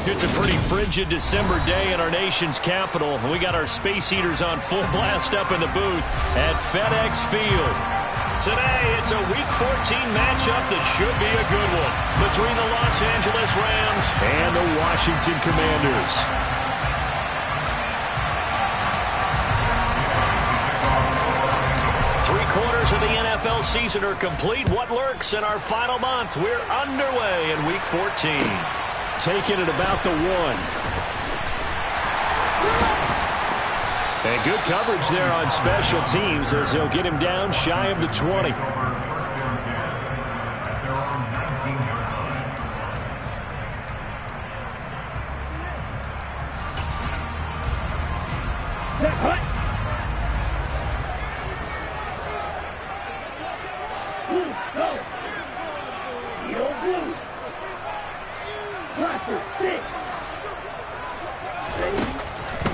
It's a pretty frigid December day in our nation's capital. We got our space heaters on full blast up in the booth at FedEx Field. Today, it's a Week 14 matchup that should be a good one between the Los Angeles Rams and the Washington Commanders. Three-quarters of the NFL season are complete. What lurks in our final month? We're underway in Week 14. Taking it about the 1. And good coverage there on special teams as he'll get him down shy of the 20.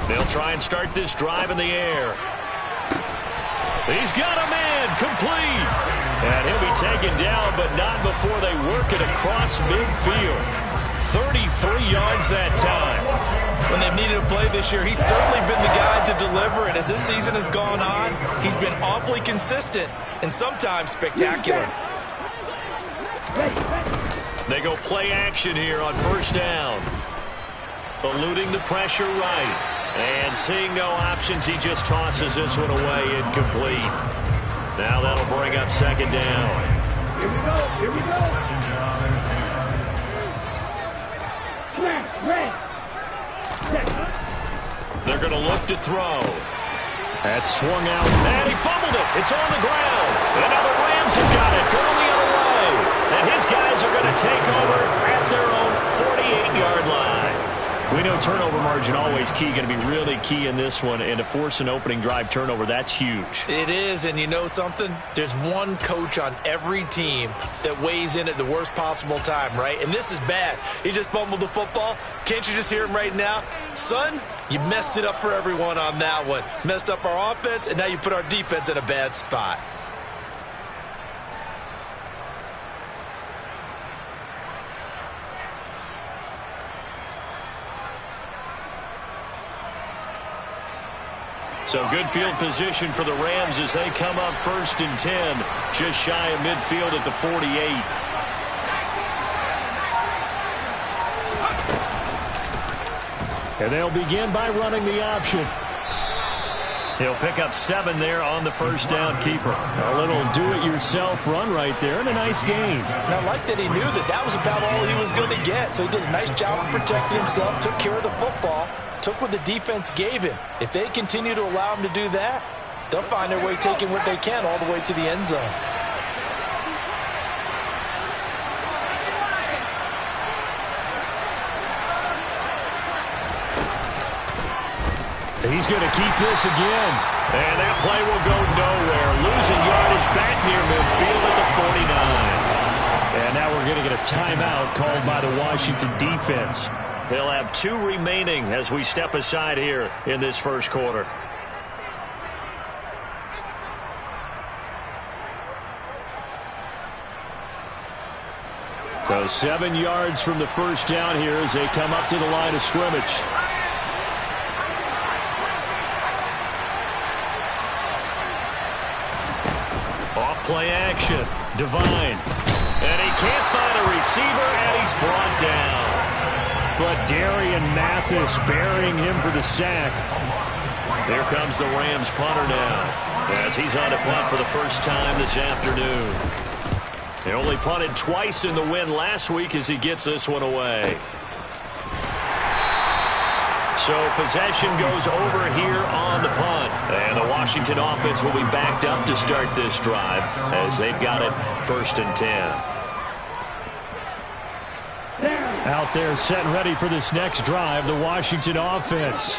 They'll try and start this drive in the air. He's got a man complete. And he'll be taken down, but not before they work it across midfield. 33 yards that time. When they've needed a play this year, he's certainly been the guy to deliver it. As this season has gone on, he's been awfully consistent and sometimes spectacular. They go play action here on first down. Eluding the pressure right. And seeing no options, he just tosses this one away, incomplete. Now that'll bring up second down. Here we go, here we go. They're going to look to throw. That's swung out, and he fumbled it. It's on the ground. And now the Rams have got it, going the other way. And his guys are going to take over at their own 48-yard line. We know turnover margin always key, going to be really key in this one, and to force an opening drive turnover, that's huge. It is, and you know something? There's one coach on every team that weighs in at the worst possible time, right? And this is bad. He just fumbled the football. Can't you just hear him right now? Son, you messed it up for everyone on that one. Messed up our offense, and now you put our defense in a bad spot. So good field position for the Rams as they come up first and 10, just shy of midfield at the 48. And they'll begin by running the option. He'll pick up 7 there on the first down keeper. A little do-it-yourself run right there, and a nice gain. And I like that he knew that that was about all he was going to get. So he did a nice job of protecting himself, took care of the football, took what the defense gave him. If they continue to allow him to do that, they'll find their way taking what they can all the way to the end zone. He's going to keep this again. And that play will go nowhere. Losing yardage back near midfield at the 49. And now we're going to get a timeout called by the Washington defense. They'll have 2 remaining as we step aside here in this first quarter. So 7 yards from the first down here as they come up to the line of scrimmage. Off play action. Devine. And he can't find a receiver, and he's brought down. Darian Mathis burying him for the sack. Here comes the Rams punter now as he's on to punt for the first time this afternoon. He only punted twice in the win last week as he gets this one away. So possession goes over here on the punt. And the Washington offense will be backed up to start this drive as they've got it first and 10. Out there set and ready for this next drive, the Washington offense.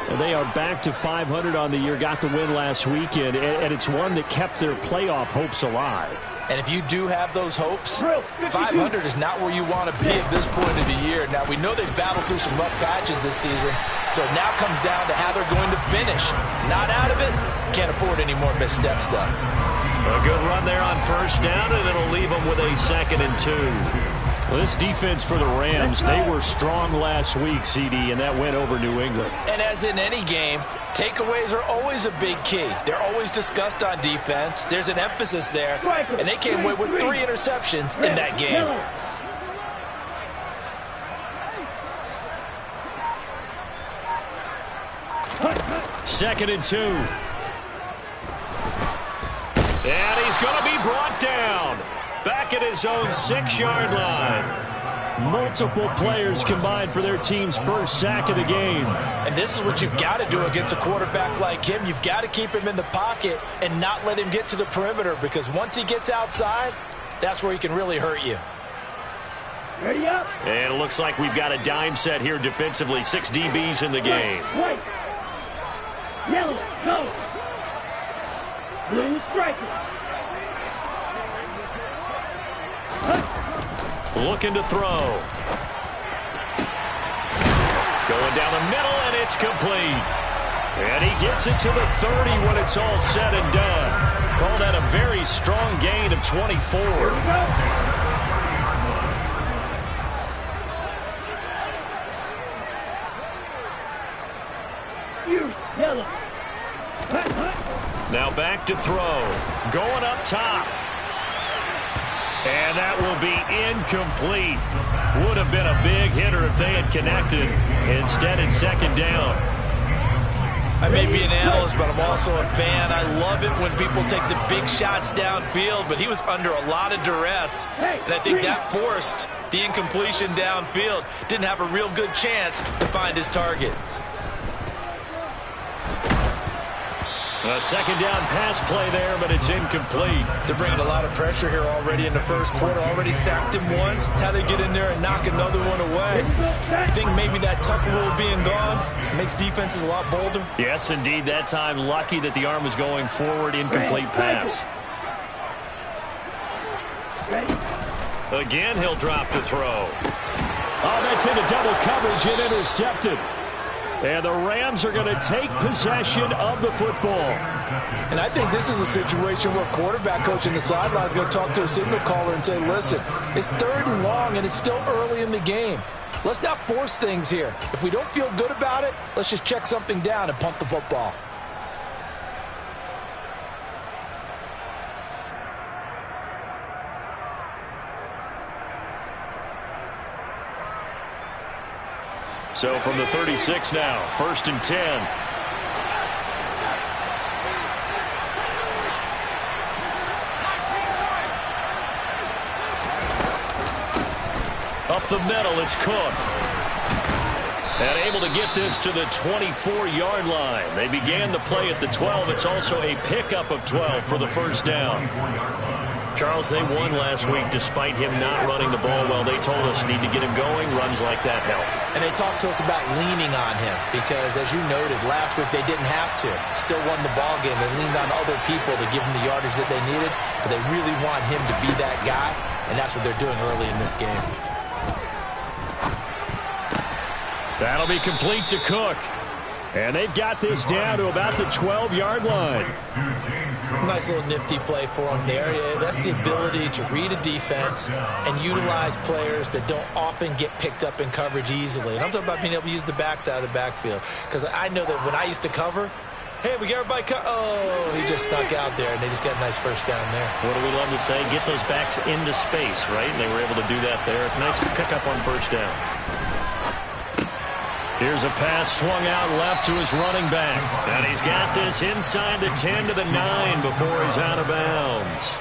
And they are back to 500 on the year, got the win last weekend, and it's one that kept their playoff hopes alive. And if you do have those hopes, 500 is not where you want to be at this point of the year. Now, we know they've battled through some rough patches this season, so it now comes down to how they're going to finish. Not out of it, can't afford any more missteps, though. A good run there on first down, and it'll leave them with a 2nd and 2. Well, this defense for the Rams, they were strong last week, CD, and that went over New England. And as in any game, takeaways are always a big key. They're always discussed on defense. There's an emphasis there, and they came away with 3 interceptions in that game. Second and 2. And he's going to be brought down. Back at his own 6-yard line. Multiple players combined for their team's first sack of the game. And this is what you've got to do against a quarterback like him. You've got to keep him in the pocket and not let him get to the perimeter, because once he gets outside, that's where he can really hurt you. Ready up. And it looks like we've got a dime set here defensively. 6 DBs in the game. White. Yellow. Go. Blue striker. Looking to throw. Going down the middle, and it's complete. And he gets it to the 30 when it's all said and done. Call that a very strong gain of 24. Yellow. Now back to throw. Going up top. And that will be incomplete. Would have been a big hitter if they had connected. Instead, it's second down. I may be an analyst, but I'm also a fan. I love it when people take the big shots downfield, but he was under a lot of duress, and I think that forced the incompletion downfield. Didn't have a real good chance to find his target. A second down pass play there, but it's incomplete. They're bringing a lot of pressure here already in the first quarter. Already sacked him once. How they get in there and knock another one away. You think maybe that Tucker rule being gone makes defenses a lot bolder? Yes, indeed. That time, lucky that the arm was going forward. Incomplete pass. Again, he'll drop to throw. Oh, that's into double coverage and intercepted. And the Rams are going to take possession of the football. And I think this is a situation where quarterback coach in the sideline is going to talk to a signal caller and say, listen, it's 3rd and long and it's still early in the game. Let's not force things here. If we don't feel good about it, let's just check something down and punt the football. So from the 36 now, 1st and 10. Up the middle, it's Cook. And able to get this to the 24-yard line. They began the play at the 12. It's also a pickup of 12 for the first down. Charles, they won last week despite him not running the ball well. They told us need to get him going. Runs like that help. And they talked to us about leaning on him because, as you noted, last week they didn't have to. Still won the ball game. They leaned on other people to give them the yardage that they needed, but they really want him to be that guy, and that's what they're doing early in this game. That'll be complete to Cook. And they've got this down to about the 12-yard line. Nice little nifty play for him there. Yeah, that's the ability to read a defense and utilize players that don't often get picked up in coverage easily. And I'm talking about being able to use the backside of the backfield. Because I know that when I used to cover, hey, we got everybody oh, he just snuck out there, and they just got a nice first down there. What do we love to say? Get those backs into space, right? And they were able to do that there. Nice pickup on first down. Here's a pass swung out left to his running back. And he's got this inside the 10 to the 9 before he's out of bounds.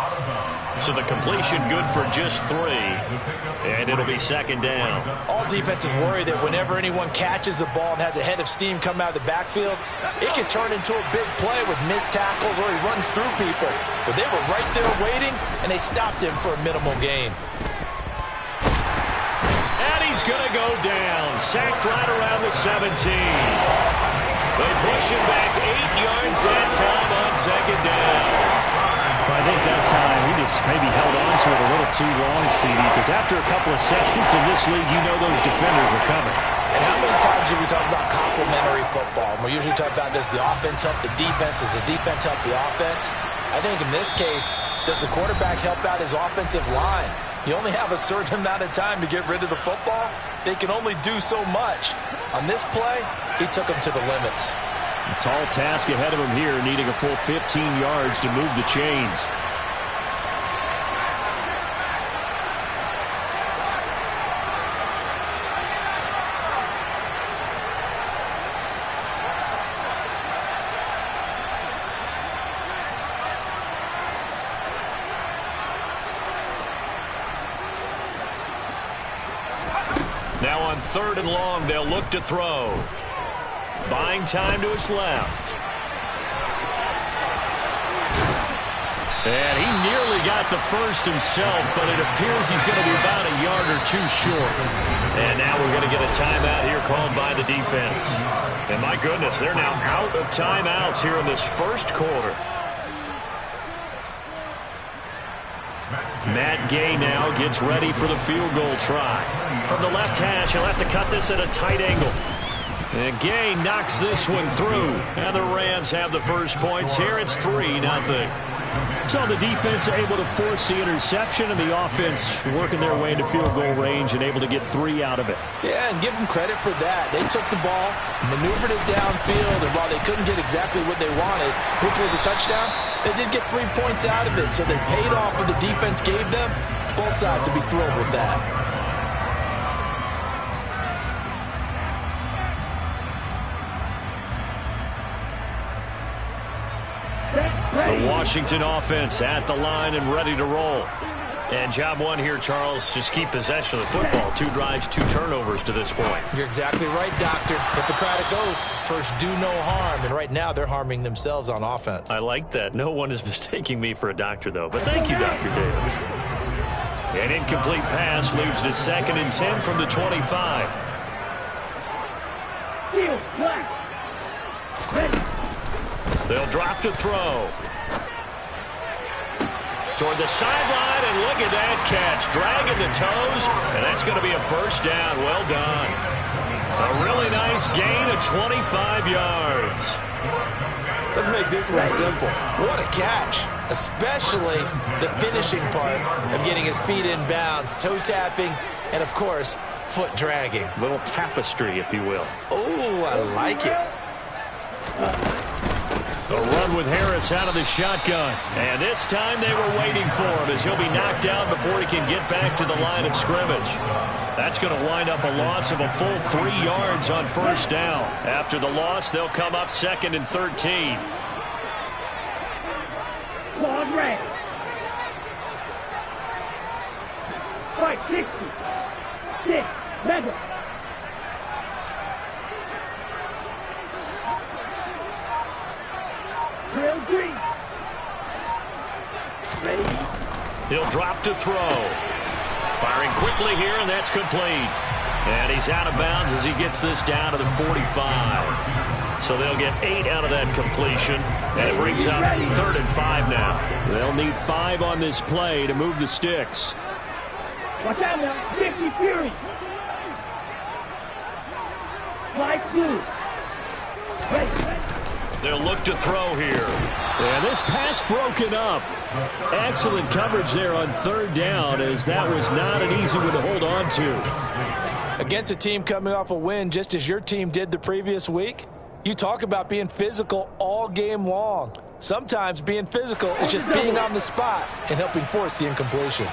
So the completion good for just 3. And it'll be second down. All defenses worry that whenever anyone catches the ball and has a head of steam come out of the backfield, it can turn into a big play with missed tackles or he runs through people. But they were right there waiting, and they stopped him for a minimal gain. He's going to go down. Sacked right around the 17. They push him back 8 yards that time on second down. Well, I think that time he just maybe held on to it a little too long, CD, because after a couple of seconds in this league, you know those defenders are coming. And how many times do we talk about complementary football? We usually talk about does the offense help the defense? Does the defense help the offense? I think in this case, does the quarterback help out his offensive line? You only have a certain amount of time to get rid of the football. They can only do so much. On this play, he took them to the limits. A tall task ahead of him here, needing a full 15 yards to move the chains. Now on 3rd and long, they'll look to throw. Buying time to his left. And he nearly got the first himself, but it appears he's going to be about a yard or two short. And now we're going to get a timeout here called by the defense. And my goodness, they're now out of timeouts here in this first quarter. Matt Gay now gets ready for the field goal try. From the left hash, he'll have to cut this at a tight angle. And Gay knocks this one through. And the Rams have the first points here. It's 3-0. So the defense able to force the interception, and the offense working their way into field goal range and able to get 3 out of it. Yeah, and give them credit for that. They took the ball, maneuvered it downfield, and while they couldn't get exactly what they wanted, which was a touchdown, they did get 3 points out of it. So they paid off what the defense gave them. Both sides to be thrilled with that. The Washington offense at the line and ready to roll. And job one here, Charles, just keep possession of the football. 2 drives, 2 turnovers to this point. You're exactly right, Doctor. Hippocratic oath. First, do no harm. And right now, they're harming themselves on offense. I like that. No one is mistaking me for a doctor, though. But thank you, Dr. Davis. An incomplete pass leads to 2nd and 10 from the 25. Field, black. Ready. They'll drop to throw. Toward the sideline, and look at that catch. Dragging the toes, and that's going to be a first down. Well done. A really nice gain of 25 yards. Let's make this one simple. What a catch, especially the finishing part of getting his feet in bounds, toe tapping, and, of course, foot dragging. Little tapestry, if you will. Oh, I like it. A run with Harris out of the shotgun. And this time they were waiting for him as he'll be knocked down before he can get back to the line of scrimmage. That's going to wind up a loss of a full 3 yards on first down. After the loss, they'll come up 2nd and 13. Claude Ray. Strike 60. 6. Mega. Drill green. Ready. He'll drop to throw. Firing quickly here, and that's complete. And he's out of bounds as he gets this down to the 45. So they'll get 8 out of that completion. And it brings up 3rd and 5 now. They'll need 5 on this play to move the sticks. Watch out now. 50 Fury. Light blue. Ready. They'll look to throw here. And this pass broken up. Excellent coverage there on 3rd down, as that was not an easy one to hold on to. Against a team coming off a win just as your team did the previous week, you talk about being physical all game long. Sometimes being physical is just being on the spot and helping force the incompletion.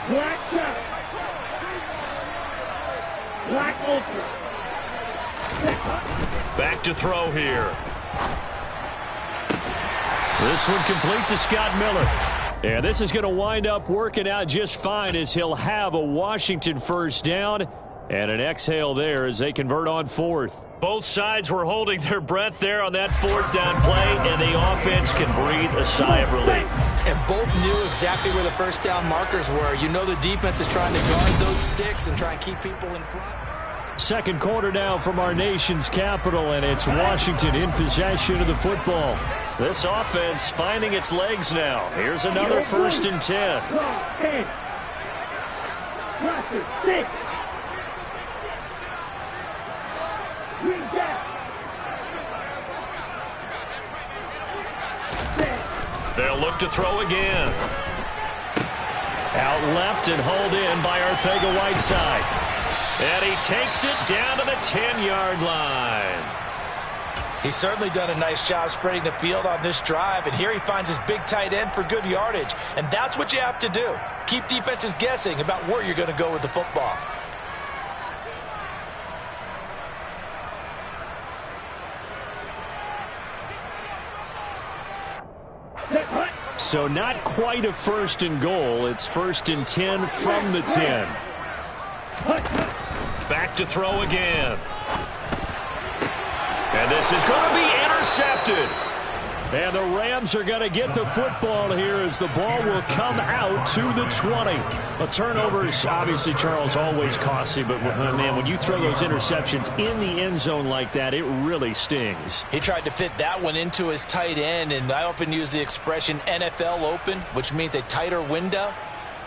Black shot. Black ultra. Back to throw here. This one complete to Scott Miller. And this is going to wind up working out just fine as he'll have a Washington first down and an exhale there as they convert on 4th. Both sides were holding their breath there on that 4th down play, and the offense can breathe a sigh of relief. And both knew exactly where the first down markers were. You know the defense is trying to guard those sticks and try and keep people in front. 2nd quarter now from our nation's capital, and it's Washington in possession of the football. This offense finding its legs now. Here's another 1st and 10. 10. 6. Green jack. They'll look to throw again. Out left and hauled in by Arcega-Whiteside. And he takes it down to the 10-yard line. He's certainly done a nice job spreading the field on this drive, and here he finds his big tight end for good yardage. And that's what you have to do. Keep defenses guessing about where you're going to go with the football. So not quite a 1st and goal. It's 1st and 10 from the 10. Back to throw again. And this is going to be intercepted. And the Rams are going to get the football here as the ball will come out to the 20. A turnover is obviously, Charles, always costly. But, man, when you throw those interceptions in the end zone like that, it really stings. He tried to fit that one into his tight end, and I often use the expression NFL open, which means a tighter window.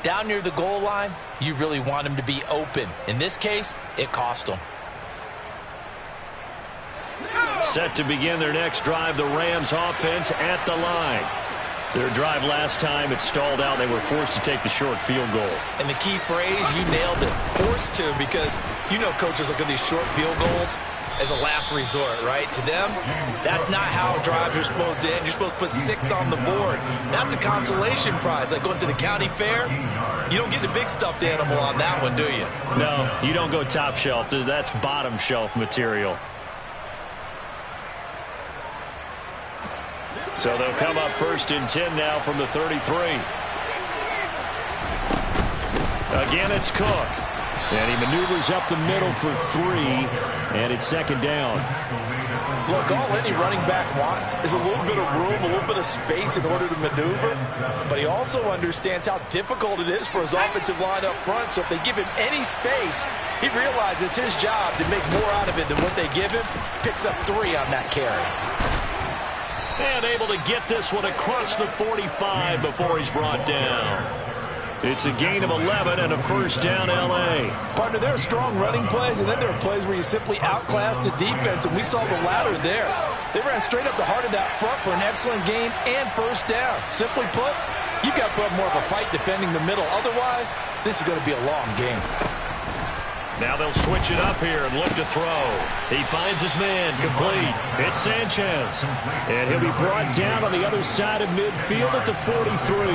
Down near the goal line, you really want him to be open. In this case, it cost him. Set to begin their next drive, the Rams offense at the line. Their drive last time, it stalled out. They were forced to take the short field goal. And the key phrase, you nailed it, forced to, because you know coaches look at these short field goals as a last resort, right? To them, that's not how drives are supposed to end. You're supposed to put 6 on the board. That's a consolation prize, like going to the county fair. You don't get the big stuffed animal on that one, do you? No, you don't go top shelf. That's bottom shelf material. So they'll come up 1st and 10 now from the 33. Again, it's Cook. And he maneuvers up the middle for 3, and it's 2nd down. Look, all any running back wants is a little bit of room, a little bit of space in order to maneuver. But he also understands how difficult it is for his offensive line up front. So if they give him any space, he realizes his job to make more out of it than what they give him. Picks up 3 on that carry. And able to get this one across the 45 before he's brought down. It's a gain of 11 and a 1st down, L.A. Partner, there are strong running plays, and then there are plays where you simply outclass the defense, and we saw the latter there. They ran straight up the heart of that front for an excellent gain and 1st down. Simply put, you've got to put up more of a fight defending the middle. Otherwise, this is going to be a long game. Now they'll switch it up here and look to throw. He finds his man, complete. It's Sanchez. And he'll be brought down on the other side of midfield at the 43.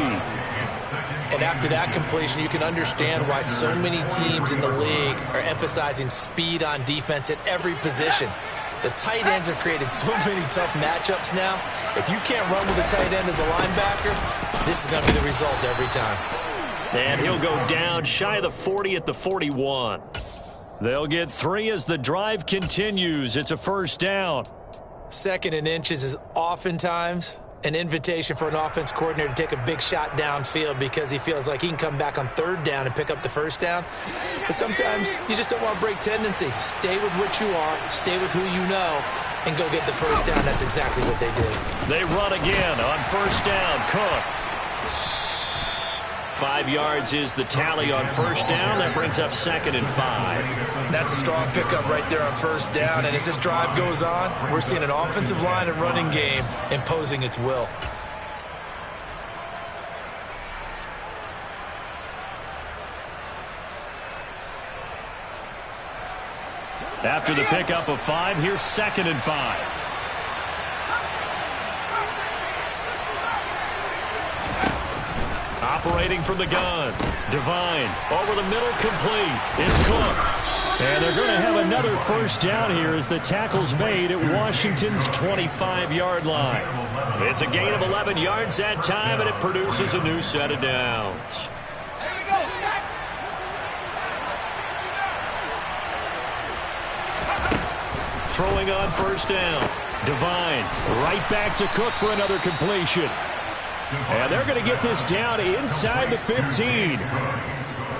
And after that completion, you can understand why so many teams in the league are emphasizing speed on defense at every position. The tight ends have created so many tough matchups now. If you can't run with a tight end as a linebacker, this is going to be the result every time. And he'll go down shy of the 40 at the 41. They'll get 3 as the drive continues. It's a 1st down. 2nd and inches is oftentimes an invitation for an offense coordinator to take a big shot downfield because he feels like he can come back on 3rd down and pick up the 1st down. But sometimes you just don't want to break tendency. Stay with what you are, stay with who you know, and go get the 1st down. That's exactly what they did. They run again on 1st down. Cook. 5 yards is the tally on 1st down. That brings up 2nd and 5. That's a strong pickup right there on 1st down. And as this drive goes on, we're seeing an offensive line and running game imposing its will. After the pickup of 5, here's 2nd and 5. Operating from the gun. Devine over the middle, complete. It's Cook. And they're going to have another 1st down here as the tackle's made at Washington's 25-yard line. It's a gain of 11 yards that time, and it produces a new set of downs. Throwing on 1st down. Devine right back to Cook for another completion. And they're going to get this down inside the 15.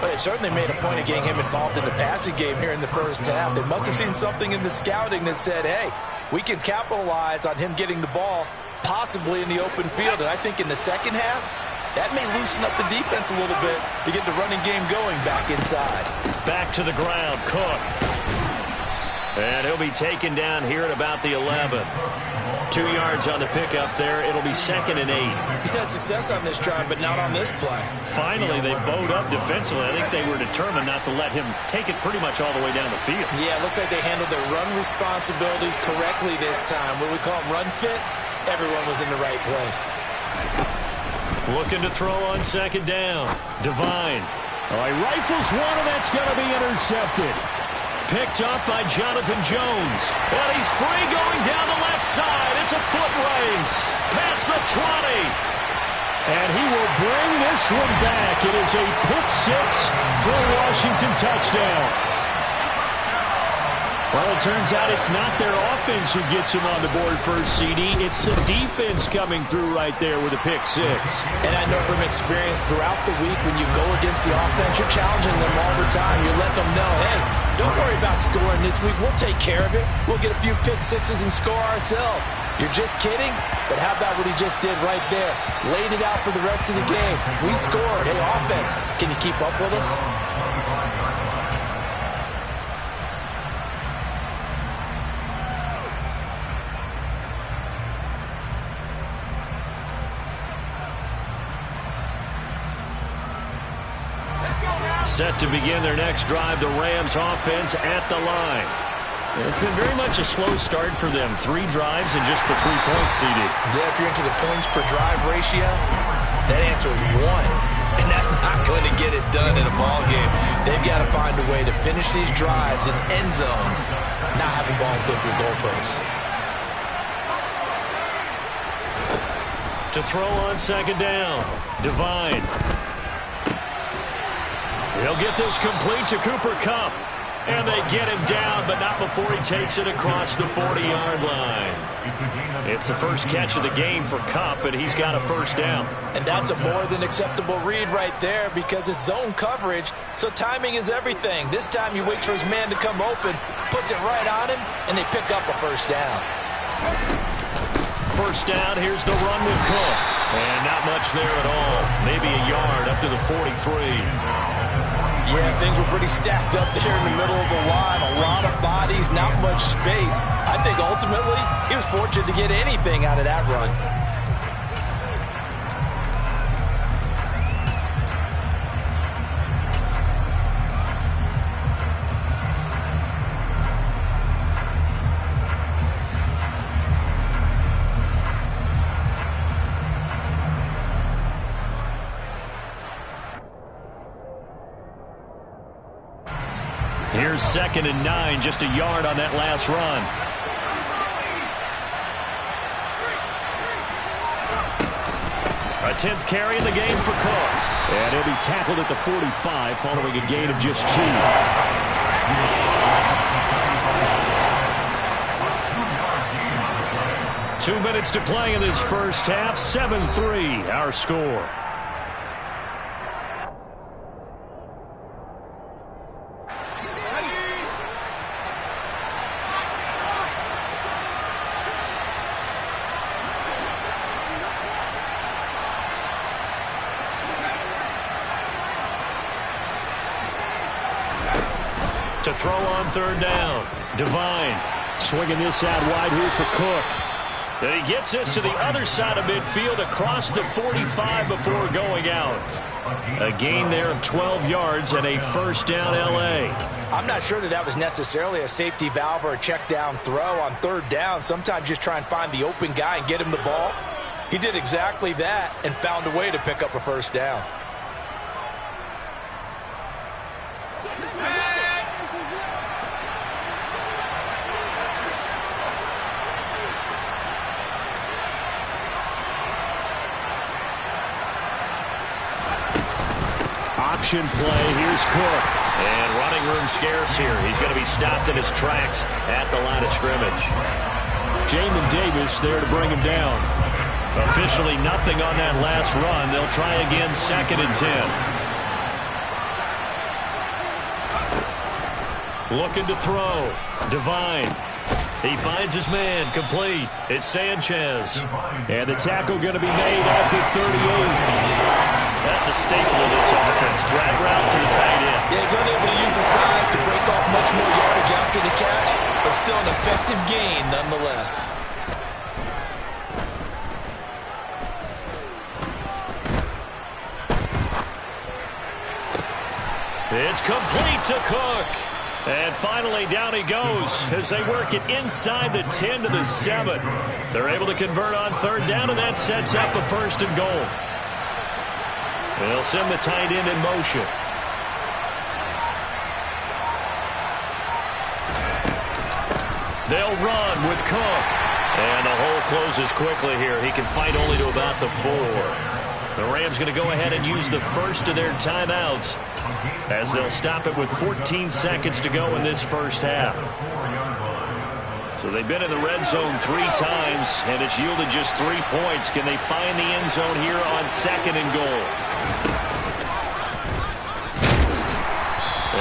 But they certainly made a point of getting him involved in the passing game here in the 1st half. They must have seen something in the scouting that said, hey, we can capitalize on him getting the ball possibly in the open field. And I think in the 2nd half, that may loosen up the defense a little bit to get the running game going back inside. Back to the ground, Cook. And he'll be taken down here at about the 11. 2 yards on the pickup there. It'll be 2nd and 8. He's had success on this drive, but not on this play. Finally, they bowed up defensively. I think they were determined not to let him take it pretty much all the way down the field. Yeah, it looks like they handled their run responsibilities correctly this time. What we call them run fits, everyone was in the right place. Looking to throw on 2nd down. Devine. He rifles one, and that's going to be intercepted. Picked up by Jonathan Jones. And he's free going down the left side. It's a foot race. Past the 20. And he will bring this one back. It is a pick 6 for a Washington touchdown. Well, it turns out it's not their offense who gets him on the board first, CD. It's the defense coming through right there with a pick 6. And I know from experience throughout the week when you go against the offense, you're challenging them all the time. You're letting them know, hey, don't worry about scoring this week. We'll take care of it. We'll get a few pick 6s and score ourselves. You're just kidding? But how about what he just did right there? Laid it out for the rest of the game. We scored. Hey, offense, can you keep up with us? Set to begin their next drive, the Rams offense at the line. It's been very much a slow start for them. 3 drives and just the 3 points seeded. Yeah, if you're into the points per drive ratio, that answer is 1. And that's not going to get it done in a ball game. They've got to find a way to finish these drives in end zones, not having balls go through goalposts. To throw on 2nd down, Devine. He'll get this complete to Cooper Kupp. And they get him down, but not before he takes it across the 40-yard line. It's the first catch of the game for Kupp, and he's got a first down. And that's a more than acceptable read right there because it's zone coverage, so timing is everything. This time he waits for his man to come open, puts it right on him, and they pick up a first down. First down, here's the run with Cook. And not much there at all. Maybe a yard up to the 43. Yeah, things were pretty stacked up there in the middle of the line. A lot of bodies, not much space. I think ultimately he was fortunate to get anything out of that run. Here's 2nd and 9, just a yard on that last run. A 10th carry in the game for Cook. And he'll be tackled at the 45 following a gain of just 2. 2 minutes to play in this first half. 7-3, our score. To throw on 3rd down. Devine swinging this out wide here for Cook. And he gets this to the other side of midfield across the 45 before going out. A gain there of 12 yards and a first down L.A. I'm not sure that was necessarily a safety valve or a check down throw on 3rd down. Sometimes just try and find the open guy and get him the ball. He did exactly that and found a way to pick up a first down. Option play. Here's Cook. And running room scarce here. He's going to be stopped in his tracks at the line of scrimmage. Jamin Davis there to bring him down. Officially nothing on that last run. They'll try again 2nd and 10. Looking to throw. Devine. He finds his man. Complete. It's Sanchez. And the tackle going to be made at the 38. That's a staple of this offense. Drag route to the tight end. Yeah, he's unable to use his size to break off much more yardage after the catch, but still an effective gain nonetheless. It's complete to Cook. And finally, down he goes as they work it inside the 10 to the 7. They're able to convert on third down, and that sets up a 1st and goal. They'll send the tight end in motion. They'll run with Cook. And the hole closes quickly here. He can fight only to about the 4. The Rams going to go ahead and use the first of their timeouts as they'll stop it with 14 seconds to go in this first half. So they've been in the red zone 3 times, and it's yielded just 3 points. Can they find the end zone here on 2nd and goal?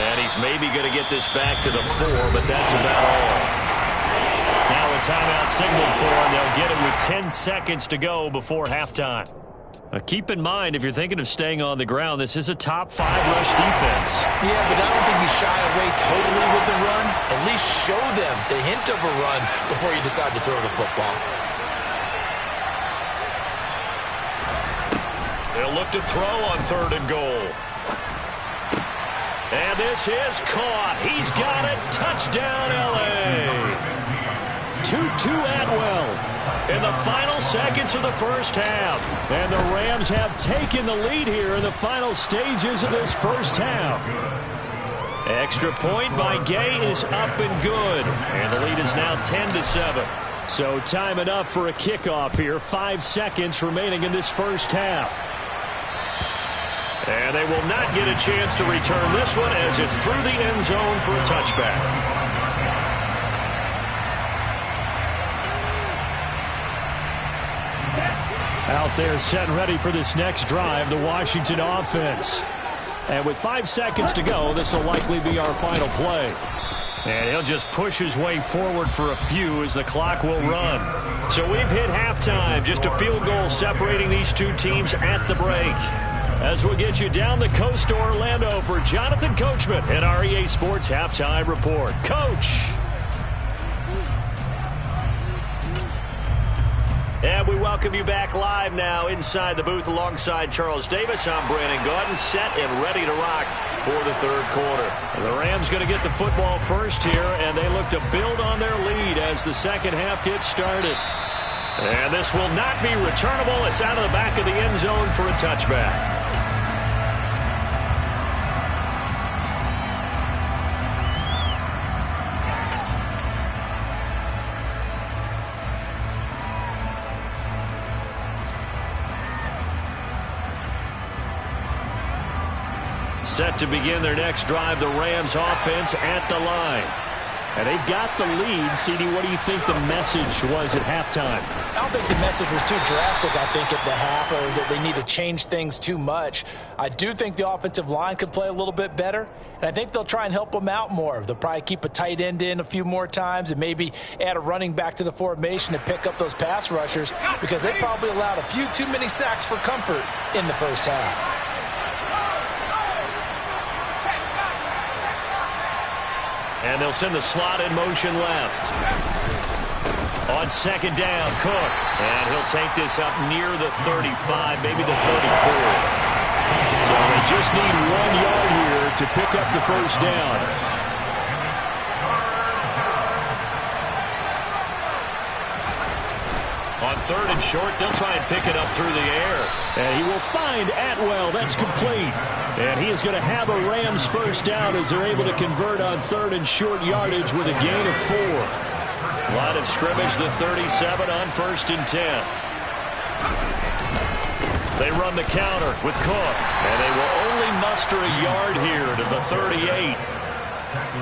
And he's maybe going to get this back to the 4, but that's about all. Now a timeout signaled for him. They'll get it with 10 seconds to go before halftime. Keep in mind, if you're thinking of staying on the ground, this is a top 5 rush defense. Yeah, but I don't think you shy away totally with the run. At least show them the hint of a run before you decide to throw the football. They'll look to throw on 3rd and goal. And this is caught. He's got it. Touchdown, L.A. Tutu Atwell in the final seconds of the first half. And the Rams have taken the lead here in the final stages of this first half. Extra point by Gay is up and good. And the lead is now 10 to 7. So time enough for a kickoff here. 5 seconds remaining in this first half. And they will not get a chance to return this one as it's through the end zone for a touchback. Out there set and ready for this next drive, the Washington offense. And with 5 seconds to go, this will likely be our final play. And he'll just push his way forward for a few as the clock will run. So we've hit halftime, just a field goal separating these 2 teams at the break. As we'll get you down the coast to Orlando for Jonathan Coachman and our EA Sports Halftime Report. Coach. And we welcome you back live now inside the booth alongside Charles Davis. I'm Brandon Gaudin, set and ready to rock for the 3rd quarter. The Rams going to get the football first here, and they look to build on their lead as the 2nd half gets started. And this will not be returnable. It's out of the back of the end zone for a touchback. Set to begin their next drive, the Rams offense at the line. And they've got the lead. CD, what do you think the message was at halftime? I don't think the message was too drastic, I think, at the half, or that they need to change things too much. I do think the offensive line could play a little bit better, and I think they'll try and help them out more. They'll probably keep a tight end in a few more times and maybe add a running back to the formation to pick up those pass rushers, because they probably allowed a few too many sacks for comfort in the first half. And they'll send the slot in motion left. On 2nd down, Cook. And he'll take this up near the 35, maybe the 34. So they just need 1 yard here to pick up the first down. On 3rd and short, they'll try and pick it up through the air. And he will find Atwell. That's complete. And he is going to have a Rams first down as they're able to convert on 3rd and short yardage with a gain of 4. Line of scrimmage, the 37 on 1st and 10. They run the counter with Cook. And they will only muster a yard here to the 38.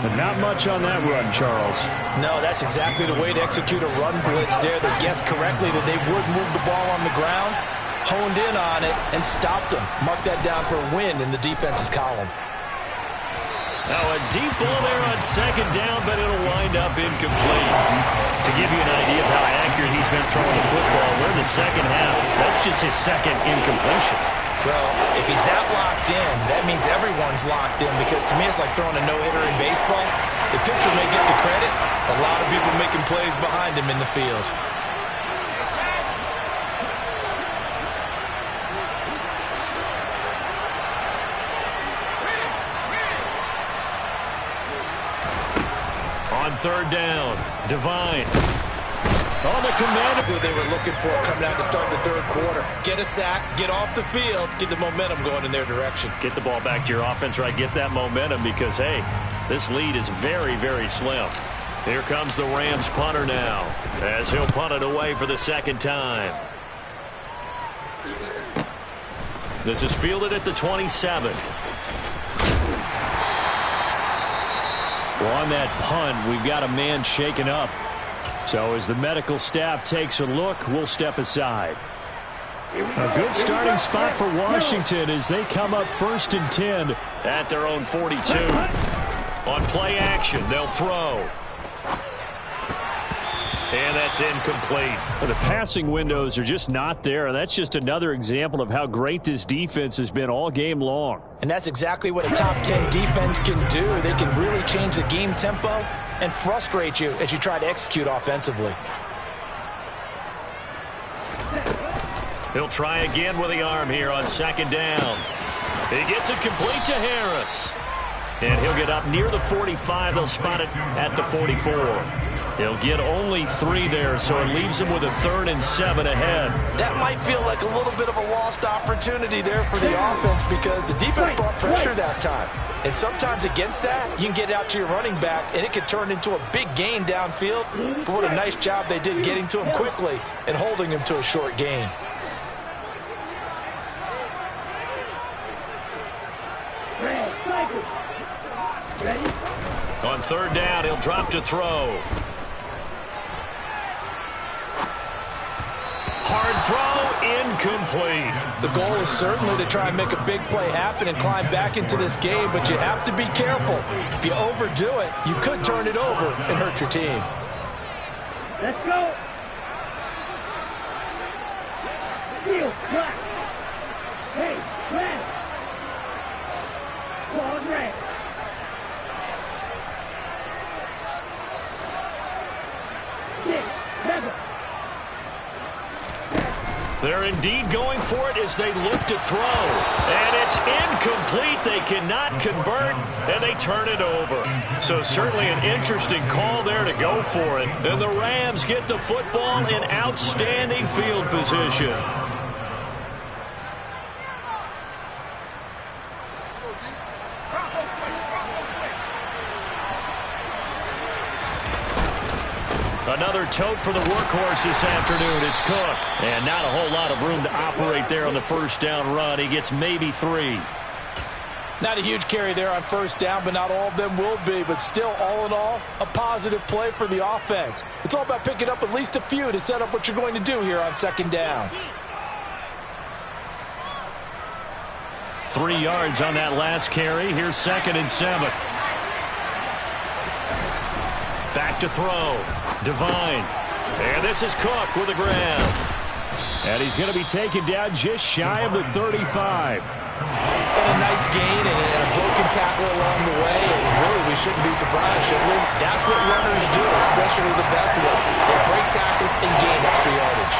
But not much on that run, Charles. No, that's exactly the way to execute a run blitz there. They guessed correctly that they would move the ball on the ground, honed in on it, and stopped them. Mark that down for a win in the defense's column. Now a deep ball there on 2nd down, but it'll wind up incomplete. To give you an idea of how accurate he's been throwing the football, we're in the 2nd half. That's just his 2nd incompletion. Well, if he's that locked in, that means everyone's locked in, because to me it's like throwing a no-hitter in baseball. The pitcher may get the credit, a lot of people making plays behind him in the field. On third down, Devine. On the command. Who they were looking for coming out to start the third quarter. Get a sack, get off the field, get the momentum going in their direction. Get the ball back to your offense, right? Get that momentum because, hey, this lead is very, very slim. Here comes the Rams punter now as he'll punt it away for the second time. This is fielded at the 27. Well, on that punt, we've got a man shaken up. So as the medical staff takes a look, we'll step aside. A good starting spot for Washington as they come up 1st and 10 at their own 42. On play action, they'll throw. And that's incomplete. Well, the passing windows are just not there, and that's just another example of how great this defense has been all game long. And that's exactly what a top 10 defense can do. They can really change the game tempo and frustrate you as you try to execute offensively. He'll try again with the arm here on second down. He gets it complete to Harris. And he'll get up near the 45. They'll spot it at the 44. He'll get only 3 there, so it leaves him with a 3rd and 7 ahead. That might feel like a little bit of a lost opportunity there for the offense because the defense brought pressure that time. And sometimes against that, you can get out to your running back, and it could turn into a big gain downfield. But what a nice job they did getting to him quickly and holding him to a short gain. On third down, he'll drop to throw. Hard throw, incomplete. The goal is certainly to try and make a big play happen and climb back into this game, but you have to be careful. If you overdo it, you could turn it over and hurt your team. Let's go. Deal, black. Hey, black. Ball red. They're indeed going for it as they look to throw. And it's incomplete. They cannot convert, and they turn it over. So certainly an interesting call there to go for it. And the Rams get the football in outstanding field position. Another tote for the workhorse this afternoon. It's Cook. And not a whole lot of room to operate there on the first down run. He gets maybe 3. Not a huge carry there on first down, but not all of them will be. But still, all in all, a positive play for the offense. It's all about picking up at least a few to set up what you're going to do here on second down. 3 yards on that last carry. Here's 2nd and 7. Back to throw. Devine. And this is Cook with the grab. And he's going to be taken down just shy of the 35. And a nice gain and a broken tackle along the way. And really, we shouldn't be surprised, should we? That's what runners do, especially the best ones. They break tackles and gain extra yardage.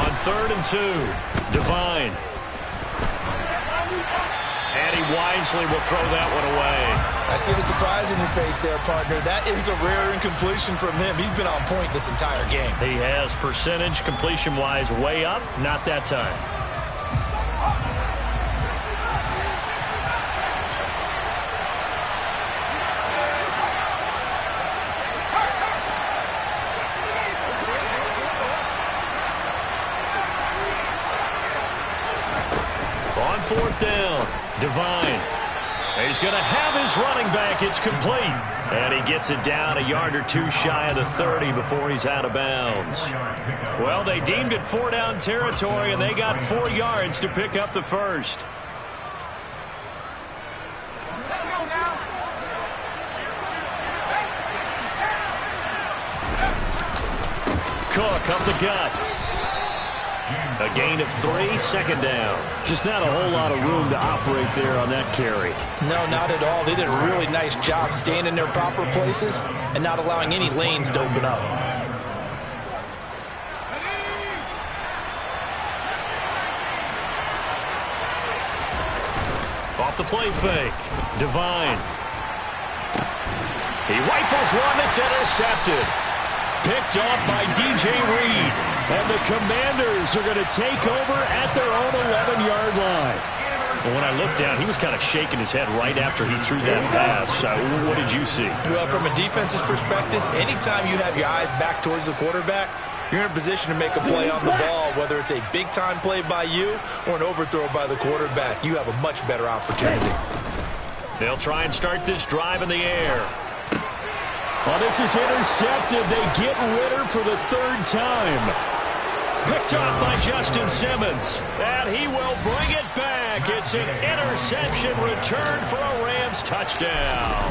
On 3rd and 2, Devine. And he wisely will throw that one away. I see the surprise in your face there, partner. That is a rare incompletion from him. He's been on point this entire game. He has percentage completion-wise way up. Not that time. On 4th down, Devine. He's going to have his running back. It's complete. And he gets it down a yard or 2 shy of the 30 before he's out of bounds. Well, they deemed it 4-down territory, and they got 4 yards to pick up the first. Cook up the gut. A gain of 3, second down. Just not a whole lot of room to operate there on that carry. No, not at all. They did a really nice job staying in their proper places and not allowing any lanes to open up. Off the play fake. Devine. He rifles one that's intercepted. Picked off by DJ Reed. And the Commanders are going to take over at their own 11-yard line. Well, when I looked down, he was kind of shaking his head right after he threw that pass. What did you see? Well, from a defense's perspective, anytime you have your eyes back towards the quarterback, you're in a position to make a play on the ball, whether it's a big-time play by you or an overthrow by the quarterback. You have a much better opportunity. They'll try and start this drive in the air. Well, this is intercepted. They get Ritter for the third time. Picked off by Justin Simmons. And he will bring it back. It's an interception return for a Rams touchdown.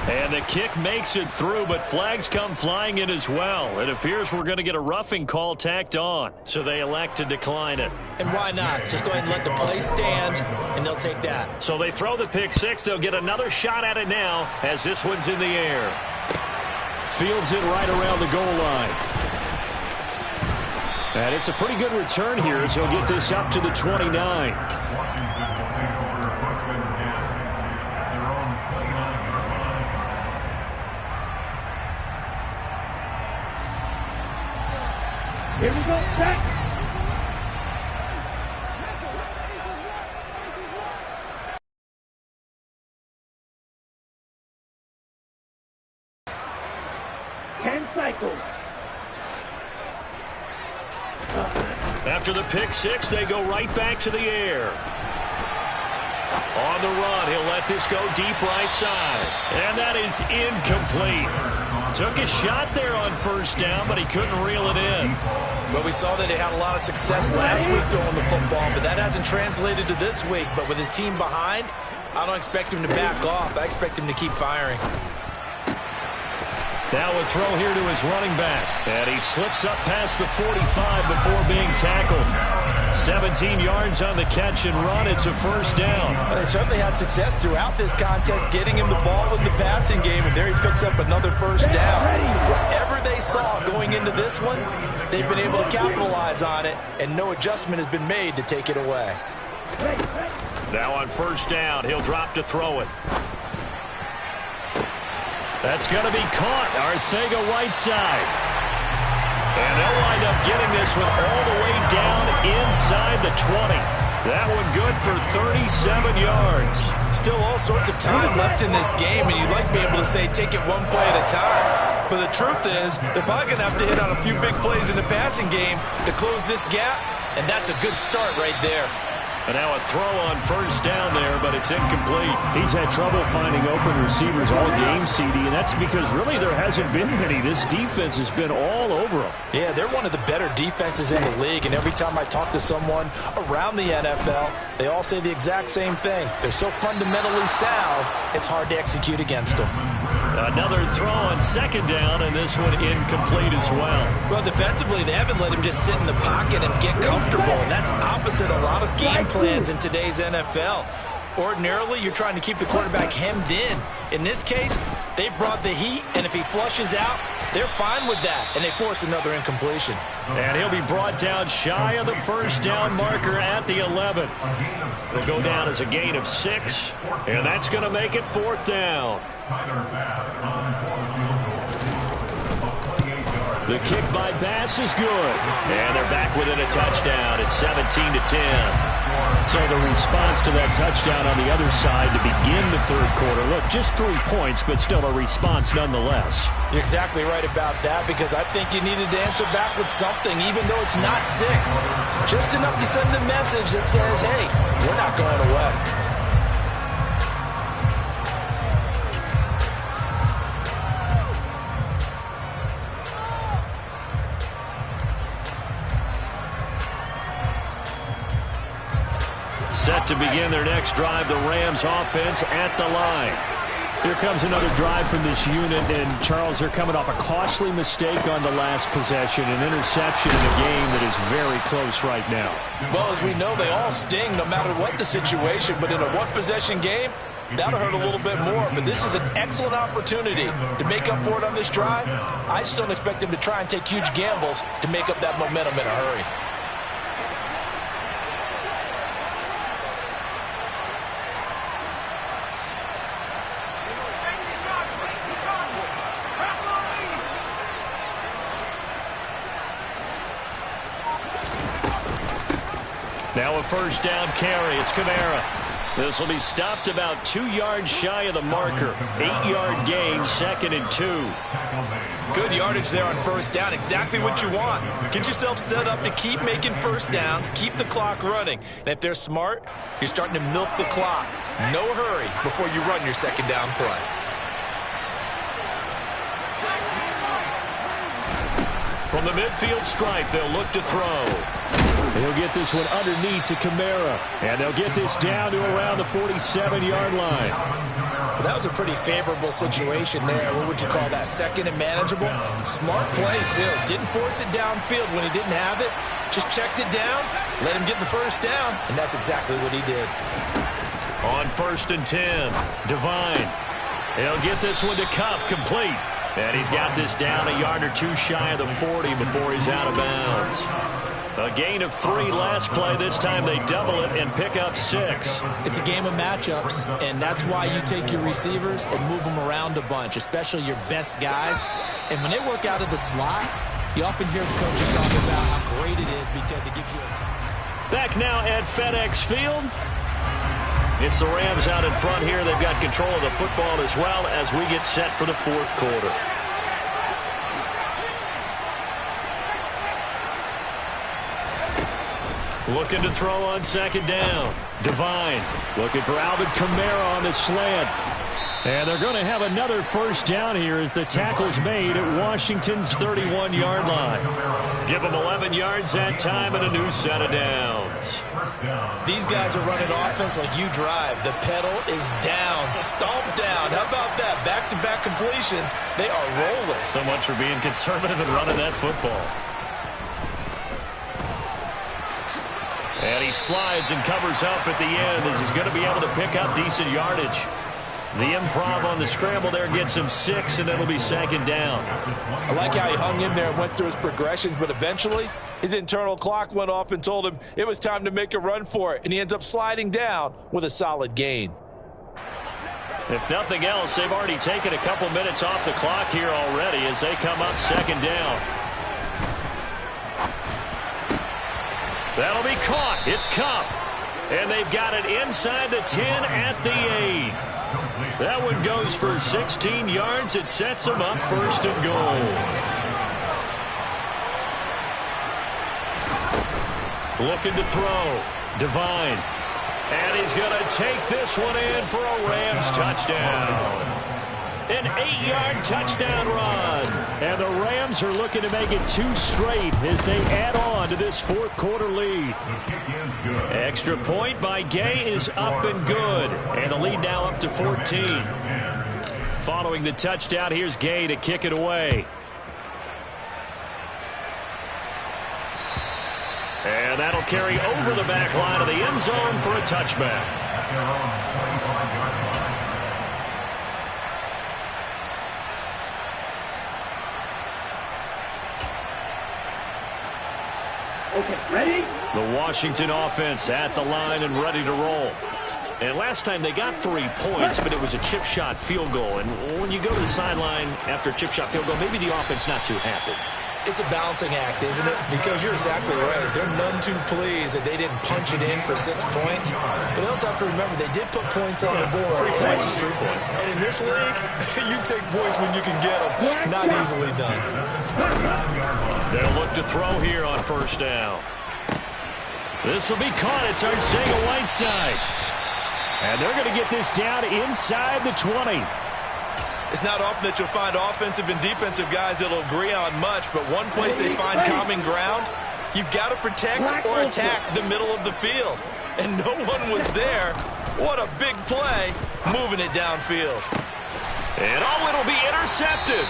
And the kick makes it through, but flags come flying in as well. It appears we're going to get a roughing call tacked on, so they elect to decline it. And why not? Just go ahead and let the play stand, and they'll take that. So they throw the pick six. They'll get another shot at it now as this one's in the air. Fields it right around the goal line. And it's a pretty good return here as he'll get this up to the 29. Here we go, back. Cycles. After the pick six, they go right back to the air. On the run, he'll let this go deep right side. And that is incomplete. Took a shot there on first down, but he couldn't reel it in. Well, we saw that they had a lot of success last week throwing the football, but that hasn't translated to this week. But with his team behind, I don't expect him to back off. I expect him to keep firing. Now a throw here to his running back. And he slips up past the 45 before being tackled. 17 yards on the catch and run. It's a first down. Well, they certainly had success throughout this contest, getting him the ball in the passing game, and there he picks up another first down. Whatever they saw going into this one, they've been able to capitalize on it, and no adjustment has been made to take it away. Now on first down, he'll drop to throw it. That's going to be caught. Arcega-Whiteside. And they'll wind up getting this one all the way down inside the 20. That one good for 37 yards. Still all sorts of time left in this game, and you'd like to be able to say take it one play at a time. But the truth is, they're probably going to have to hit on a few big plays in the passing game to close this gap, and that's a good start right there. And now a throw on first down there, but it's incomplete. He's had trouble finding open receivers all game, CD, and that's because really there hasn't been many. This defense has been all over them. Yeah, they're one of the better defenses in the league, and every time I talk to someone around the NFL, they all say the exact same thing. They're so fundamentally sound, it's hard to execute against them. Another throw on second down, and this one incomplete as well. Well, defensively, they haven't let him just sit in the pocket and get comfortable, and that's opposite a lot of game plans in today's NFL. Ordinarily, you're trying to keep the quarterback hemmed in. In this case, they brought the heat, and if he flushes out, they're fine with that, and they force another incompletion. And he'll be brought down shy of the first down marker at the 11. They'll go down as a gain of 6, and that's going to make it fourth down. The kick by Bass is good. And they're back within a touchdown. It's 17-10. So the response to that touchdown on the other side to begin the third quarter. Look, just 3 points, but still a response nonetheless. You're exactly right about that, because I think you needed to answer back with something, even though it's not 6. Just enough to send the message that says, hey, we're not going away. Set to begin their next drive, the Rams offense at the line. Here comes another drive from this unit, and Charles, they're coming off a costly mistake on the last possession, an interception in a game that is very close right now. Well, as we know, they all sting no matter what the situation, but in a one-possession game, that'll hurt a little bit more. But this is an excellent opportunity to make up for it on this drive. I just don't expect them to try and take huge gambles to make up that momentum in a hurry. Now a first down carry. It's Kamara. This will be stopped about 2 yards shy of the marker. 8-yard gain, 2nd and 2. Good yardage there on first down. Exactly what you want. Get yourself set up to keep making first downs, keep the clock running. And if they're smart, you're starting to milk the clock. No hurry before you run your second down play. From the midfield stripe, they'll look to throw. He'll get this one underneath to Kamara. And they'll get this down to around the 47-yard line. Well, that was a pretty favorable situation there. What would you call that? Second and manageable? Smart play, too. Didn't force it downfield when he didn't have it. Just checked it down, let him get the first down, and that's exactly what he did. On 1st and 10, Devine. He'll get this one to Kupp, complete. And he's got this down a yard or two shy of the 40 before he's out of bounds. A gain of 3 last play. This time they double it and pick up 6. It's a game of matchups, and that's why you take your receivers and move them around a bunch, especially your best guys. And when they work out of the slot, you often hear the coaches talk about how great it is because it gives you a... Back now at FedEx Field. It's the Rams out in front here. They've got control of the football as well as we get set for the 4th quarter. Looking to throw on 2nd down. Devine looking for Alvin Kamara on the slant. And they're going to have another first down here as the tackle's made at Washington's 31-yard line. Give them 11 yards that time and a new set of downs. These guys are running offense like you drive. The pedal is down, stomped down. How about that? Back-to-back completions. They are rolling. So much for being conservative and running that football. And he slides and covers up at the end as he's going to be able to pick up decent yardage. The improv on the scramble there gets him 6, and it'll be 2nd down. I like how he hung in there and went through his progressions, but eventually his internal clock went off and told him it was time to make a run for it, and he ends up sliding down with a solid gain. If nothing else, they've already taken a couple minutes off the clock here already as they come up 2nd down. That'll be caught. It's Kupp. And they've got it inside the 10 at the 8. That one goes for 16 yards. It sets them up 1st and goal. Looking to throw. Devine. And he's going to take this one in for a Rams touchdown. An 8-yard touchdown run. And the Rams are looking to make it 2 straight as they add on to this 4th quarter lead. Extra point by Gay is up and good. And the lead now up to 14. Following the touchdown, here's Gay to kick it away. And that'll carry over the back line of the end zone for a touchback. Okay, ready? The Washington offense at the line and ready to roll. And last time they got 3 points, but it was a chip shot field goal. And when you go to the sideline after a chip shot field goal, maybe the offense not too happy. It's a balancing act, isn't it? Because you're exactly right. They're none too pleased that they didn't punch it in for 6 points. But they also have to remember they did put points on the board. 3 points is 3 points. And in this league, you take points when you can get them. Not easily done. They'll look to throw here on 1st down. This will be caught. It's Arcega-Whiteside. And they're going to get this down inside the 20. It's not often that you'll find offensive and defensive guys that'll agree on much, but one place they find common ground, you've got to protect or attack the middle of the field. And no one was there. What a big play, moving it downfield. And oh, it'll be intercepted.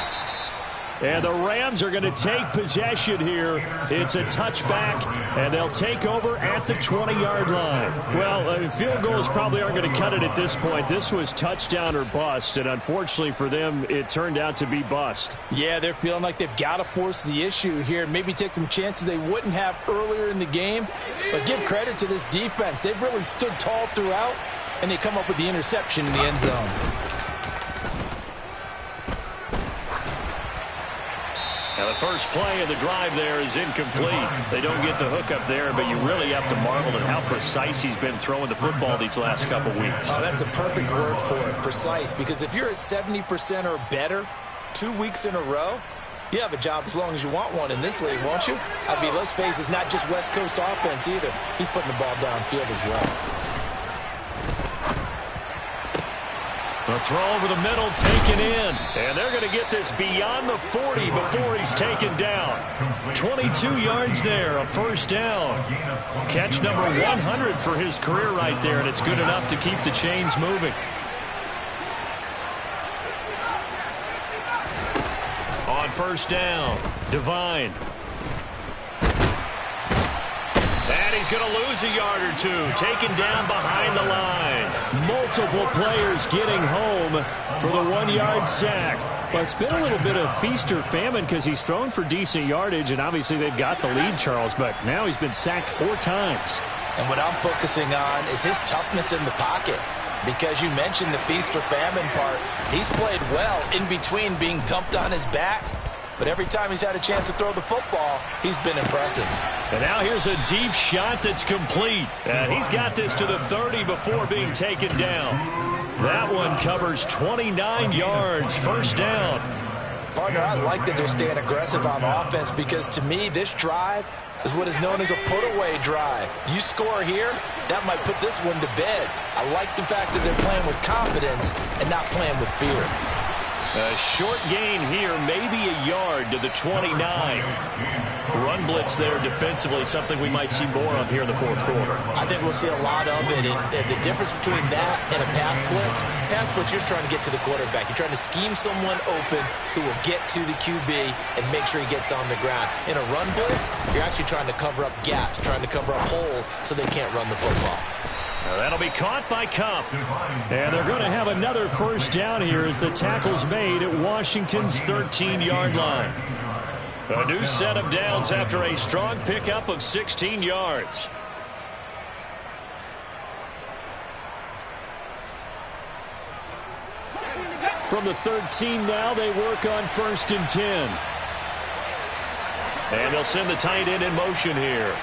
And the Rams are going to take possession here. It's a touchback, and they'll take over at the 20-yard line. Well, field goals probably aren't going to cut it at this point. This was touchdown or bust, and unfortunately for them, it turned out to be bust. Yeah, they're feeling like they've got to force the issue here, maybe take some chances they wouldn't have earlier in the game. But give credit to this defense. They've really stood tall throughout, and they come up with the interception in the end zone. Now, the first play of the drive there is incomplete. They don't get the hook up there, but you really have to marvel at how precise he's been throwing the football these last couple weeks. Oh, that's the perfect word for it, precise, because if you're at 70% or better 2 weeks in a row, you have a job as long as you want one in this league, won't you? I mean, let's face it, it's not just West Coast offense either. He's putting the ball downfield as well. The throw over the middle, taken in. And they're going to get this beyond the 40 before he's taken down. 22 yards there, a first down. Catch number 100 for his career right there, and it's good enough to keep the chains moving. On first down, Devine. And he's going to lose a yard or two, taken down behind the line. Multiple players getting home for the 1-yard sack. Well, it's been a little bit of feast or famine because he's thrown for decent yardage, and obviously they've got the lead, Charles, but now he's been sacked 4 times. And what I'm focusing on is his toughness in the pocket. Because you mentioned the feast or famine part. He's played well in between being dumped on his back. But every time he's had a chance to throw the football, he's been impressive. And now here's a deep shot that's complete. And he's got this to the 30 before being taken down. That one covers 29 yards, first down. Partner, I like that they're staying aggressive on offense because to me, this drive is what is known as a put-away drive. You score here, that might put this one to bed. I like the fact that they're playing with confidence and not playing with fear. A short gain here, maybe a yard to the 29. Run blitz there defensively, something we might see more of here in the fourth quarter. I think we'll see a lot of it. And the difference between that and a pass blitz, you're just trying to get to the quarterback. You're trying to scheme someone open who will get to the QB and make sure he gets on the ground. In a run blitz, you're actually trying to cover up gaps, trying to cover up holes so they can't run the football. That'll be caught by Kupp. And they're going to have another first down here as the tackle's made at Washington's 13-yard line. A new set of downs after a strong pickup of 16 yards. From the 13 now, they work on 1st and 10. And they'll send the tight end in motion here.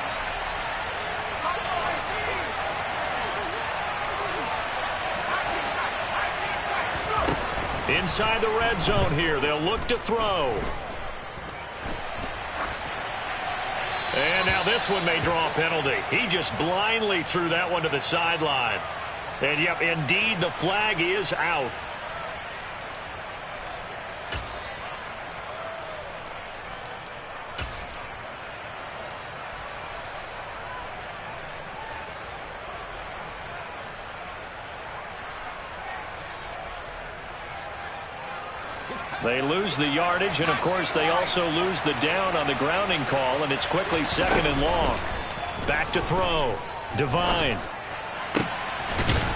Inside the red zone here, they'll look to throw. And now this one may draw a penalty. He just blindly threw that one to the sideline. And yep, indeed, the flag is out. They lose the yardage, and, of course, they also lose the down on the grounding call, and it's quickly 2nd and long. Back to throw. Devine.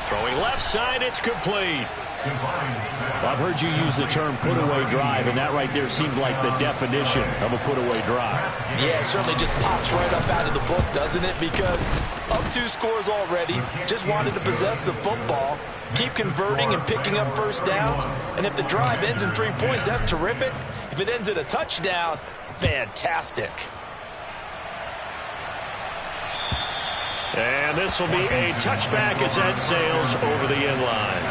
Throwing left side, it's complete. I've heard you use the term put-away drive, and that right there seemed like the definition of a put-away drive. Yeah, it certainly just pops right up out of the book, doesn't it? Because up 2 scores already, just wanted to possess the football, keep converting and picking up first downs. And if the drive ends in 3 points, that's terrific. If it ends in a touchdown, fantastic. And this will be a touchback as that sails over the end line.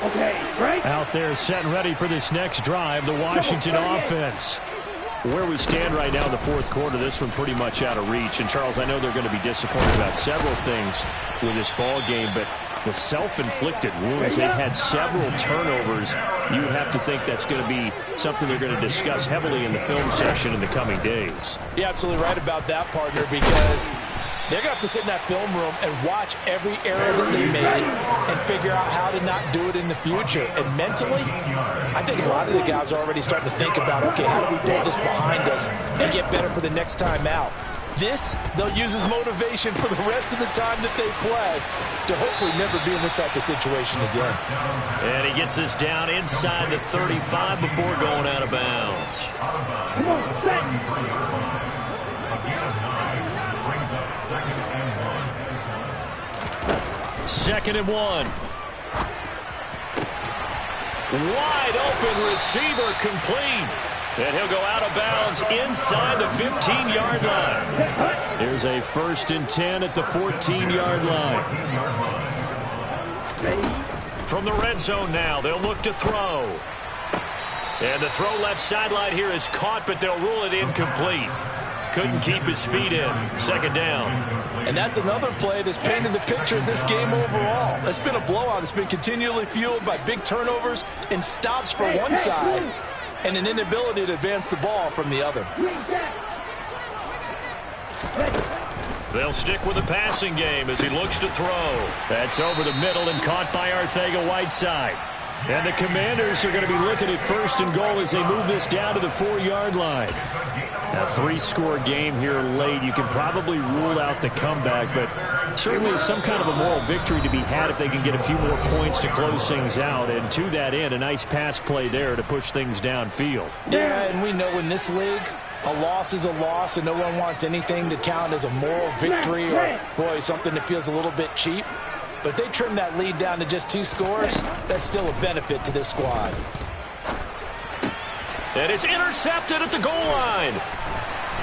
Okay, break. Out there set and ready for this next drive, the Washington offense. Where we stand right now in the fourth quarter, this one pretty much out of reach. And, Charles, I know they're going to be disappointed about several things with this ball game, but the self-inflicted wounds. They've had several turnovers. You would have to think that's going to be something they're going to discuss heavily in the film session in the coming days. You're absolutely right about that, partner, because they're going to have to sit in that film room and watch every error that they made and figure out how to not do it in the future. And mentally, I think a lot of the guys are already starting to think about, okay, how do we put this behind us and get better for the next time out? This, they'll use as motivation for the rest of the time that they play to hopefully never be in this type of situation again. And he gets this down inside the 35 before going out of bounds. Come on, set. 2nd and 1. Wide open receiver complete. And he'll go out of bounds inside the 15-yard line. Here's a 1st and 10 at the 14-yard line. From the red zone now, they'll look to throw. And the throw left sideline here is caught, but they'll rule it incomplete. Couldn't keep his feet in. 2nd down. And that's another play that's painted the picture of this game overall. It's been a blowout. It's been continually fueled by big turnovers and stops for one side and an inability to advance the ball from the other. They'll stick with the passing game as he looks to throw. That's over the middle and caught by Arcega-Whiteside. And the Commanders are going to be looking at 1st and goal as they move this down to the 4-yard line. A 3-score game here late. You can probably rule out the comeback, but certainly some kind of a moral victory to be had if they can get a few more points to close things out. And to that end, a nice pass play there to push things downfield. Yeah, and we know in this league, a loss is a loss, and no one wants anything to count as a moral victory or, boy, something that feels a little bit cheap. But if they trim that lead down to just 2 scores, that's still a benefit to this squad. And it's intercepted at the goal line.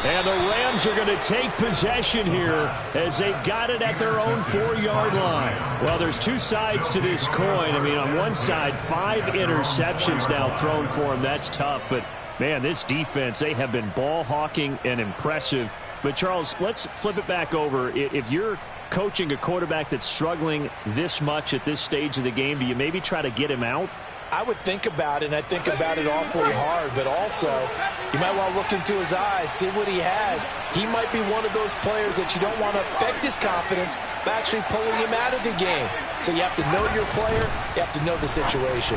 And the Rams are going to take possession here as they've got it at their own 4-yard line. Well, there's 2 sides to this coin. I mean, on one side, 5 interceptions now thrown for him. That's tough. But, man, this defense, they have been ball hawking and impressive. But, Charles, let's flip it back over. If you're coaching a quarterback that's struggling this much at this stage of the game, do you maybe try to get him out? I would think about it, and I think about it awfully hard, but also you might want to look into his eyes, see what he has. He might be one of those players that you don't want to affect his confidence by actually pulling him out of the game. So you have to know your player, you have to know the situation.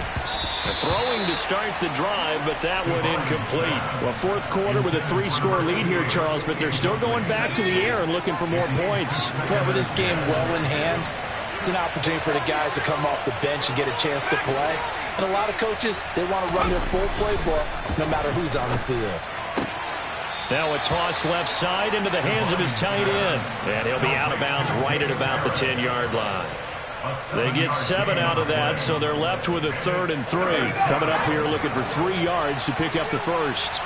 Throwing to start the drive, but that one incomplete. Well, 4th quarter with a 3-score lead here, Charles, but they're still going back to the air and looking for more points. Yeah, with this game well in hand, it's an opportunity for the guys to come off the bench and get a chance to play. And a lot of coaches, they want to run their full playbook no matter who's on the field. Now a toss left side into the hands of his tight end. And he'll be out of bounds right at about the 10-yard line. They get 7 out of that, so they're left with a 3rd and 3. Coming up here looking for 3 yards to pick up the first.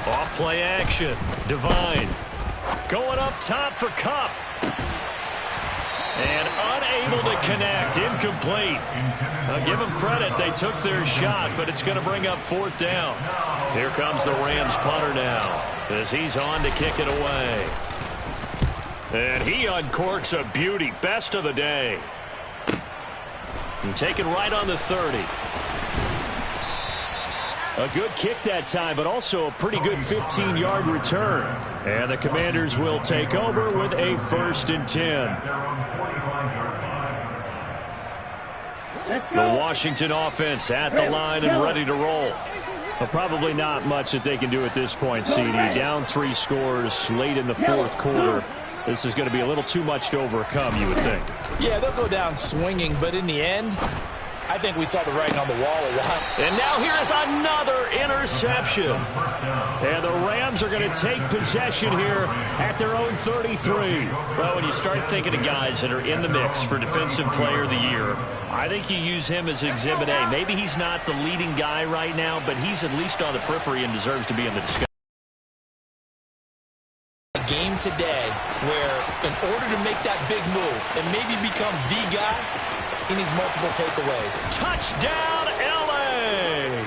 Off play action. Devine going up top for Kupp. And unable to connect. Incomplete. I'll give them credit. They took their shot, but it's going to bring up 4th down. Here comes the Rams punter now as he's on to kick it away. And he uncorks a beauty. Best of the day. And taken right on the 30. A good kick that time, but also a pretty good 15-yard return. And the Commanders will take over with a 1st and 10. The Washington offense at the line and ready to roll. But probably not much that they can do at this point, CD. Down 3 scores late in the 4th quarter. This is going to be a little too much to overcome, you would think. Yeah, they'll go down swinging, but in the end, I think we saw the writing on the wall a lot. And now here is another interception. And the Rams are going to take possession here at their own 33. Well, when you start thinking of guys that are in the mix for Defensive Player of the Year, I think you use him as Exhibit A. Maybe he's not the leading guy right now, but he's at least on the periphery and deserves to be in the discussion. A game today where in order to make that big move and maybe become the guy, he needs multiple takeaways. Touchdown, L.A.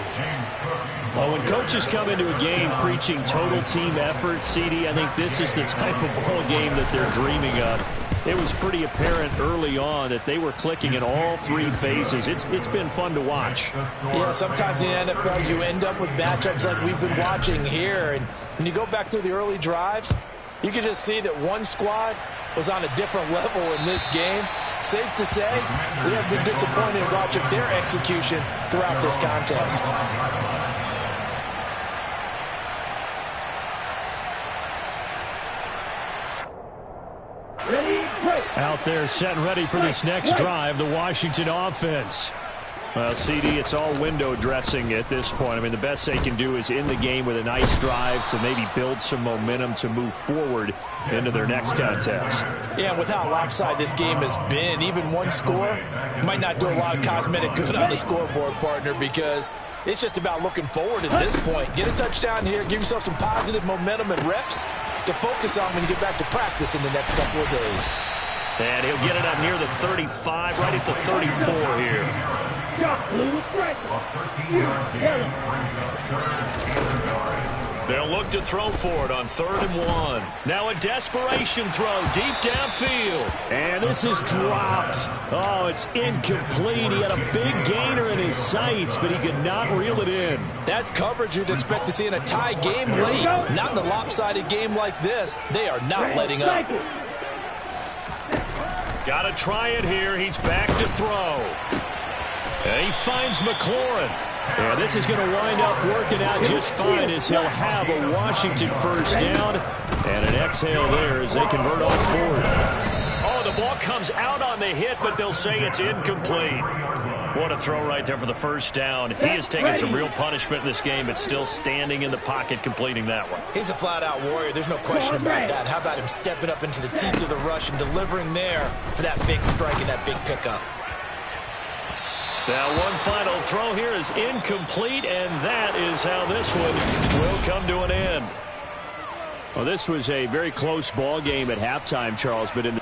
Well, when coaches come into a game preaching total team effort, CD, I think this is the type of ball game that they're dreaming of. It was pretty apparent early on that they were clicking in all three phases. It's been fun to watch. Yeah, sometimes in the NFL you end up with matchups like we've been watching here. And when you go back through the early drives, you can just see that one squad was on a different level in this game. Safe to say, we have been disappointed in watching their execution throughout this contest. Out there set and ready for this next drive, the Washington offense. Well, CD, it's all window dressing at this point. I mean, the best they can do is in the game with a nice drive to maybe build some momentum to move forward into their next contest. Yeah, with how lopsided this game has been, even one score might not do a lot of cosmetic good on the scoreboard, partner, because it's just about looking forward at this point. Get a touchdown here, give yourself some positive momentum and reps to focus on when you get back to practice in the next couple of days. And he'll get it up near the 35, right at the 34 here. They'll look to throw for it on 3rd and 1. Now a desperation throw deep downfield. And this is dropped. Oh, it's incomplete. He had a big gainer in his sights, but he could not reel it in. That's coverage you'd expect to see in a tie game late. Not in a lopsided game like this. They are not letting up. Got to try it here. He's back to throw. And he finds McLaurin. Yeah, this is going to wind up working out just fine as he'll have a Washington first down and an exhale there as they convert on 4th. Oh, the ball comes out on the hit, but they'll say it's incomplete. What a throw right there for the first down. He has taken some real punishment in this game, but still standing in the pocket completing that one. He's a flat-out warrior. There's no question about that. How about him stepping up into the teeth of the rush and delivering there for that big strike and that big pickup? Now one final throw here is incomplete, and that is how this one will come to an end. Well, this was a very close ball game at halftime, Charles, but in the